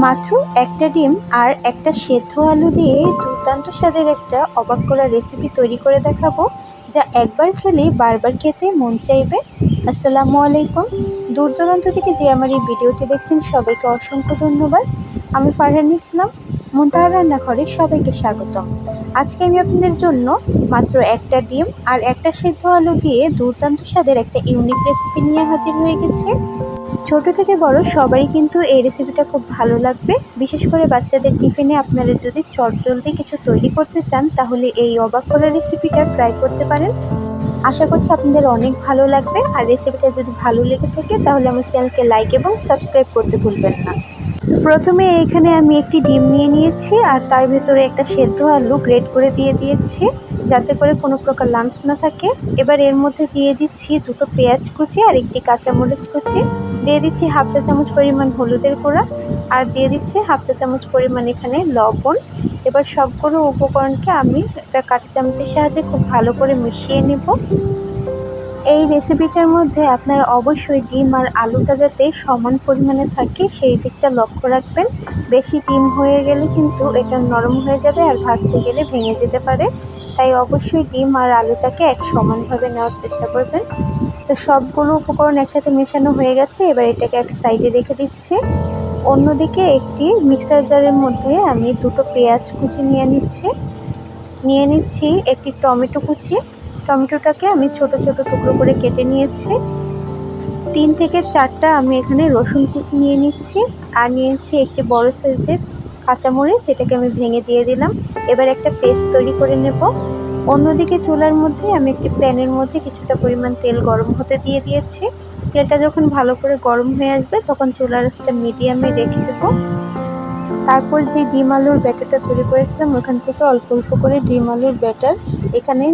মাত্র একটা ডিম আর একটা সেদ্ধ আলু দিয়ে দুর্দান্ত স্বাদের একটা অবাক করা রেসিপি তৈরি করে দেখাবো, যা একবার খেলেই বারবার খেতে মন চাইবে। আসসালামু আলাইকুম। দূর দূরান্ত থেকে যে আমার এই ভিডিওটি দেখছেন সবাইকে অসংখ্য ধন্যবাদ। আমি ফারহান ইসলাম, মুনতাহার রান্নাঘরে সবাইকে স্বাগতম। আজকে আমি আপনাদের জন্য মাত্র একটা ডিম আর একটা সেদ্ধ আলু দিয়ে দুর্দান্ত স্বাদের একটা ইউনিক রেসিপি নিয়ে হাজির হয়ে গেছি। ছোট থেকে বড় সবারই কিন্তু এই রেসিপিটা খুব ভালো লাগবে। বিশেষ করে বাচ্চাদের টিফিনে আপনারা যদি চটজলদি কিছু তৈরি করতে চান তাহলে এই অবাক করা রেসিপিটা ট্রাই করতে পারেন। আশা করছি আপনাদের অনেক ভালো লাগবে। আর রেসিপিটা যদি ভালো লেগে থাকে তাহলে আমার চ্যানেলকে লাইক এবং সাবস্ক্রাইব করতে ভুলবেন না। তো প্রথমে এইখানে আমি একটি ডিম নিয়ে নিয়েছি আর তার ভেতরে একটা সেদ্ধ আলু গ্রেট করে দিয়ে দিয়েছি, যাতে করে কোনো প্রকার লাম্পস না থাকে। এবার এর মধ্যে দিয়ে দিচ্ছি দুটো পেঁয়াজ কুচি আর একটি কাঁচামরিচ কুচি, দিয়ে দিচ্ছি হাফ চা চামচ পরিমাণ হলুদের গুঁড়া, আর দিয়ে দিচ্ছি হাফ চা চামচ পরিমাণ এখানে লবণ। এবার সবগুলো উপকরণকে আমি একটা কাঁটা চামচের সাহায্যে খুব ভালো করে মিশিয়ে নেব। এই রেসিপিটার মধ্যে আপনারা অবশ্যই ডিম আর আলুটা যাতে সমান পরিমাণে থাকে সেই দিকটা লক্ষ্য রাখবেন। বেশি ডিম হয়ে গেলে কিন্তু এটা নরম হয়ে যাবে আর ভাজতে গেলে ভেঙে যেতে পারে। তাই অবশ্যই ডিম আর আলুটাকে এক সমানভাবে নেওয়ার চেষ্টা করবেন। তো সবগুলো উপকরণ একসাথে মেশানো হয়ে গেছে, এবার এটাকে এক সাইডে রেখে দিচ্ছি। অন্যদিকে একটি মিক্সার জারের মধ্যে আমি দুটো পেঁয়াজ কুচি নিয়ে নিচ্ছি একটি টমেটো কুচি। টমেটোটাকে আমি ছোট ছোট টুকরো করে কেটে নিয়েছি। 3 থেকে 4টা আমি এখানে রসুন কুচি নিয়ে নিচ্ছি, আর নিয়ে নিচ্ছি একটি বড় সাইজের কাঁচামরিচ, যেটাকে আমি ভেঙে দিয়ে দিলাম। এবার একটা পেস্ট তৈরি করে নেব। অন্যদিকে চুলার মধ্যে আমি একটি প্যানের মধ্যে কিছুটা পরিমাণ তেল গরম হতে দিয়ে দিয়েছি। তেলটা যখন ভালো করে গরম হয়ে আসবে তখন চুলার আঁচটা মিডিয়ামে রেখে দেবো। তারপর যে ডিম আলুর ব্যাটারটা তৈরি করেছিলাম ওখান থেকে অল্প অল্প করে ডিম আলুর ব্যাটার এখানে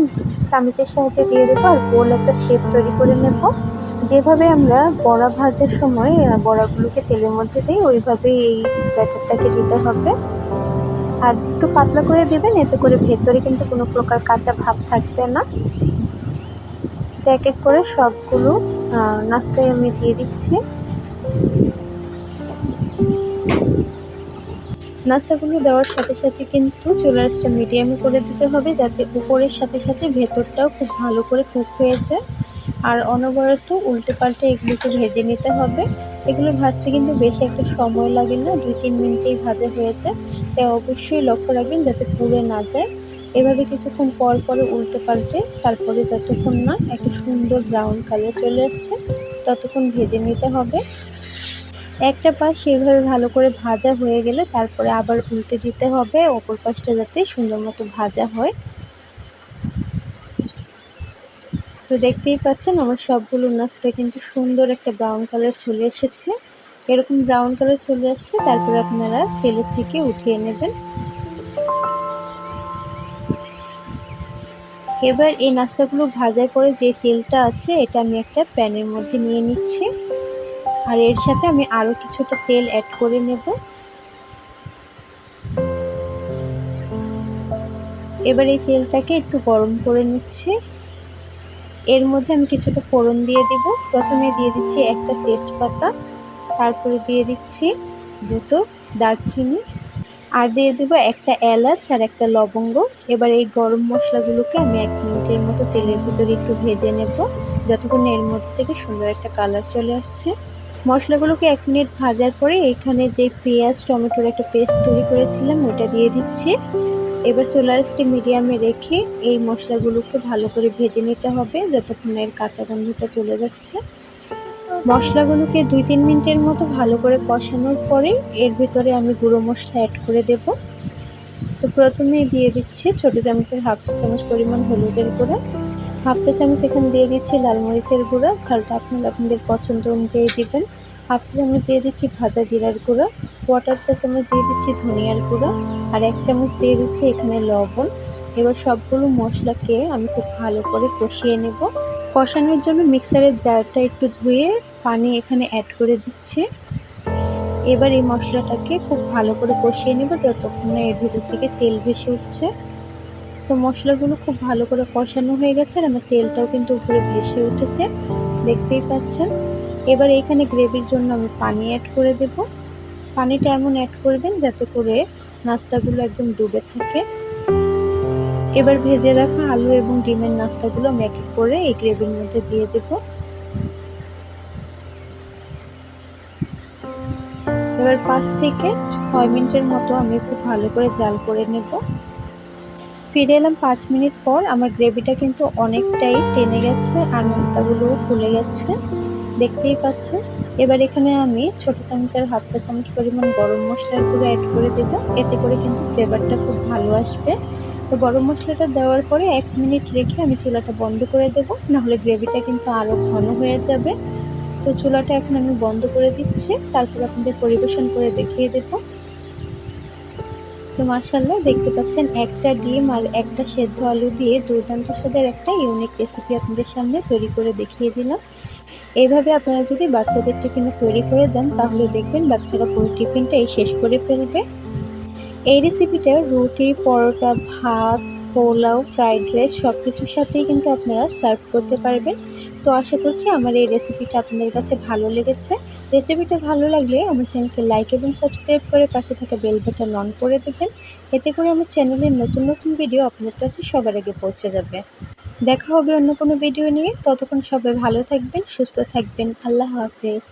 চামচের সাহায্যে দিয়ে দেবো আর গোল একটা শেপ তৈরি করে নেব। যেভাবে আমরা বড়া ভাজার সময় বড়াগুলোকে তেলের মধ্যে দিই ওইভাবেই এই ব্যাটারটাকে দিতে হবে। আর একটু পাতলা করে দেবেন, এতে করে ভেতরে কিন্তু কোনো প্রকার কাঁচা ভাব থাকবে না। এক এক করে সবগুলো নাস্তায় আমি দিয়ে দিচ্ছি। নাস্তাগুলো দেওয়ার সাথে সাথে কিন্তু চুলার আঁচটা মিডিয়ামে করে দিতে হবে, যাতে উপরের সাথে সাথে ভেতরটাও খুব ভালো করে কুক হয়ে যায়। আর অনবরত উল্টে পাল্টে এগুলোকে ভেজে নিতে হবে। এগুলো ভাজতে কিন্তু বেশি একটা সময় লাগে না, 2-3 মিনিটেই ভাজা হয়ে যায়। তাই অবশ্যই লক্ষ্য রাখবেন যাতে পুড়ে না যায়। এভাবে কিছুক্ষণ পর পরে উল্টে পাল্টে তারপরে যতক্ষণ না একটা সুন্দর ব্রাউন কালার চলে আসছে ততক্ষণ ভেজে নিতে হবে। একটা পাশ সেভাবে ভালো করে ভাজা হয়ে গেলে তারপরে আবার উল্টে দিতে হবে, অপর পাশটা যাতে সুন্দর মতো ভাজা হয়। তো দেখতেই পাচ্ছেন আমার সবগুলো নাস্তা কিন্তু সুন্দর একটা ব্রাউন কালার চলে এসেছে। এরকম ব্রাউন কালার চলে আসছে তারপরে আপনারা তেলের থেকে উঠিয়ে নেবেন। এবার এই নাস্তাগুলো ভাজার পরে যে তেলটা আছে এটা আমি একটা প্যানের মধ্যে নিয়ে নিচ্ছি, আর এর সাথে আমি আরও কিছুটা তেল অ্যাড করে নেব। এবার এই তেলটাকে একটু গরম করে নিচ্ছি। এর মধ্যে আমি কিছুটা ফোড়ন দিয়ে দিব। প্রথমে দিয়ে দিচ্ছি একটা তেজপাতা, তারপরে দিয়ে দিচ্ছি দুটো দারচিনি, আর দিয়ে দেব একটা এলাচ আর একটা লবঙ্গ। এবার এই গরম মশলাগুলোকে আমি 1 মিনিটের মতো তেলের ভিতরে একটু ভেজে নেব, যতক্ষণ এর মধ্যে থেকে সুন্দর একটা কালার চলে আসছে। মশলাগুলোকে 1 মিনিট ভাজার পরে এখানে যে পেঁয়াজ টমেটোর একটা পেস্ট তৈরি করেছিলাম ওটা দিয়ে দিচ্ছি। এবার চুলার আঁচটা মিডিয়ামে রেখে এই মশলাগুলোকে ভালো করে ভেজে নিতে হবে যতক্ষণ এর কাঁচা গন্ধটা চলে যাচ্ছে। মশলাগুলোকে 2-3 মিনিটের মতো ভালো করে কষানোর পরে এর ভিতরে আমি গুঁড়ো মশলা অ্যাড করে দেব। তো প্রথমেই দিয়ে দিচ্ছি ছোটো চামচের হাফ চা চামচ পরিমাণ হলুদের গুঁড়া, হাফ চা চামচ এখানে দিয়ে দিচ্ছি লাল মরিচের গুঁড়া, ঝালটা আপনারা আপনাদের পছন্দ অনুযায়ী দিবেন। হাফ চা চামচ দিয়ে দিচ্ছি ভাজা জিরার গুঁড়া, 1/4 চা চামচ দিয়ে দিচ্ছি ধনিয়ার গুঁড়া, আর 1 চামচ দিয়ে দিচ্ছি এখানে লবণ। এবার সবগুলো মশলাকে আমি খুব ভালো করে কষিয়ে নেব। কষানোর জন্য মিক্সারের জারটা একটু ধুয়ে পানি এখানে অ্যাড করে দিচ্ছি। এবার এই মশলাটাকে খুব ভালো করে কষিয়ে নেব যতক্ষণ না এর ভিতর থেকে তেল ভেসে উঠছে। তো মশলাগুলো খুব ভালো করে কষানো হয়ে গেছে আর আমার তেলটাও কিন্তু উপরে ভেসে উঠেছে, দেখতেই পাচ্ছেন। এবার এখানে গ্রেভির জন্য আমি পানি অ্যাড করে দেব। পানিটা এমন অ্যাড করবেন যাতে করে নাস্তাগুলো একদম ডুবে থাকে। এবার ভেজে রাখা আলু এবং ডিমের নাস্তাগুলো আমি এক এক করে এই গ্রেভির মধ্যে দিয়ে দেব। এবার 5 থেকে 6 মিনিটের মতো আমি খুব ভালো করে জাল করে নেব। ফিরে এলাম 5 মিনিট পর। আমার গ্রেভিটা কিন্তু অনেকটাই টেনে গেছে আর নাস্তাগুলোও ফুলে গেছে, দেখতেই পাচ্ছেন। এবার এখানে আমি ছোট চামচের হাফ চা চামচ পরিমাণ গরম মশলার গুঁড়ো অ্যাড করে দেব, এতে করে কিন্তু ফ্লেভারটা খুব ভালো আসবে। তো গরম মশলাটা দেওয়ার পরে 1 মিনিট রেখে আমি চুলাটা বন্ধ করে দেব, নাহলে গ্রেভিটা কিন্তু আরও ঘন হয়ে যাবে। তো চুলাটা এখন আমি বন্ধ করে দিচ্ছি, তারপর আপনাদের পরিবেশন করে দেখিয়ে দেব। তো মাশাআল্লাহ, দেখতে পাচ্ছেন একটা ডিম আর একটা সেদ্ধ আলু দিয়ে দুর্দান্ত স্বাদের একটা ইউনিক রেসিপি আপনাদের সামনে তৈরি করে দেখিয়ে দিলাম। এইভাবে আপনারা যদি বাচ্চাদের টিফিনে তৈরি করে দেন তাহলে দেখবেন বাচ্চারা পুরো টিফিনটাই শেষ করে ফেলবে। এই রেসিপিটা রুটি, পরোটা, ভাত, পোলাও, ফ্রাইড রাইস সব কিছুর সাথেই কিন্তু আপনারা সার্ভ করতে পারবেন। তো আশা করছি আমার এই রেসিপিটা আপনাদের কাছে ভালো লেগেছে। রেসিপিটা ভালো লাগলে আমার চ্যানেলকে লাইক এবং সাবস্ক্রাইব করে পাশে থাকা বেল বাটন অন করে দেবেন, এতে করে আমার চ্যানেলের নতুন নতুন ভিডিও আপনার কাছে সবার আগে পৌঁছে যাবে। দেখা হবে অন্য কোনো ভিডিও নিয়ে। ততক্ষণ সবাই ভালো থাকবেন, সুস্থ থাকবেন। আল্লাহ হাফেজ।